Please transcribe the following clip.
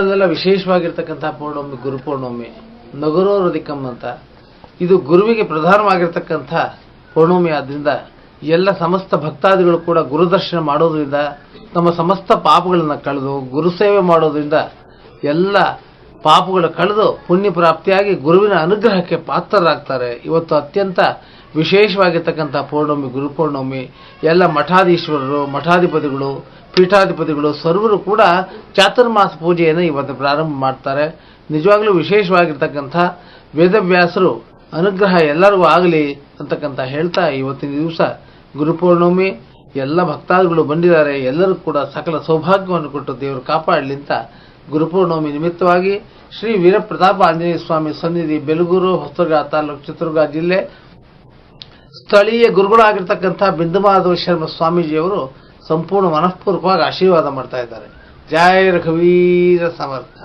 ಲ್ಲ ವಿಶೇಷವಾಗಿರ್ತಕ್ಕಂಥ ಪೌರ್ಣಮಿ ಗುರು ಪೌರ್ಣಮಿ ನಗರೋರಧಿಕಂ ಅಂತ ಇದು ಗುರುವಿಗೆ ಪ್ರಧಾನವಾಗಿರ್ತಕ್ಕಂಥ ಪೌರ್ಣಮಿ ಆದ್ರಿಂದ ಎಲ್ಲ ಸಮಸ್ತ ಭಕ್ತಾದಿಗಳು ಕೂಡ ಗುರುದರ್ಶನ ಮಾಡೋದ್ರಿಂದ ತಮ್ಮ ಸಮಸ್ತ ಪಾಪಗಳನ್ನು ಕಳೆದು ಗುರು ಸೇವೆ ಮಾಡೋದ್ರಿಂದ ಎಲ್ಲ ಪಾಪಗಳು ಕಳೆದು ಪುಣ್ಯ ಪ್ರಾಪ್ತಿಯಾಗಿ ಗುರುವಿನ ಅನುಗ್ರಹಕ್ಕೆ ಪಾತ್ರರಾಗ್ತಾರೆ. ಇವತ್ತು ಅತ್ಯಂತ ವಿಶೇಷವಾಗಿರ್ತಕ್ಕಂಥ ಪೌರ್ಣಮಿ ಗುರು ಪೌರ್ಣಮಿ. ಎಲ್ಲ ಮಠಾಧೀಶ್ವರರು, ಮಠಾಧಿಪತಿಗಳು, ಪೀಠಾಧಿಪತಿಗಳು ಸರ್ವರು ಕೂಡ ಚಾತುರ್ಮಾಸ ಪೂಜೆಯನ್ನು ಇವತ್ತು ಪ್ರಾರಂಭ ಮಾಡ್ತಾರೆ. ನಿಜವಾಗ್ಲೂ ವಿಶೇಷವಾಗಿರ್ತಕ್ಕಂಥ ವೇದವ್ಯಾಸರು ಅನುಗ್ರಹ ಎಲ್ಲರಿಗೂ ಆಗಲಿ ಅಂತಕ್ಕಂಥ ಹೇಳ್ತಾ ಇವತ್ತಿನ ದಿವಸ ಗುರುಪೌರ್ಣಮಿ ಎಲ್ಲ ಭಕ್ತಾದಿಗಳು ಬಂದಿದ್ದಾರೆ. ಎಲ್ಲರೂ ಕೂಡ ಸಕಲ ಸೌಭಾಗ್ಯವನ್ನು ಕೊಟ್ಟು ದೇವರು ಕಾಪಾಡಲಿ ಅಂತ ಗುರುಪೌರ್ಣಮಿ ನಿಮಿತ್ತವಾಗಿ ಶ್ರೀ ವೀರಪ್ರತಾಪ ಆಂಜನೇಯ ಸ್ವಾಮಿ ಸನ್ನಿಧಿ ಬೆಲಗೂರು, ಹೊಸದುರ್ಗ ತಾಲೂಕು, ಚಿತ್ರದುರ್ಗ ಜಿಲ್ಲೆ ಸ್ಥಳೀಯ ಗುರುಗಳಾಗಿರ್ತಕ್ಕಂಥ ಬಿಂದುಮಾಧವ ಶರ್ಮ ಸ್ವಾಮೀಜಿಯವರು ಸಂಪೂರ್ಣ ಮನಃಪೂರ್ವಕವಾಗಿ ಆಶೀರ್ವಾದ ಮಾಡ್ತಾ ಇದ್ದಾರೆ. ಜಯ ರಘುವೀರ ಸಮರ್ಥ.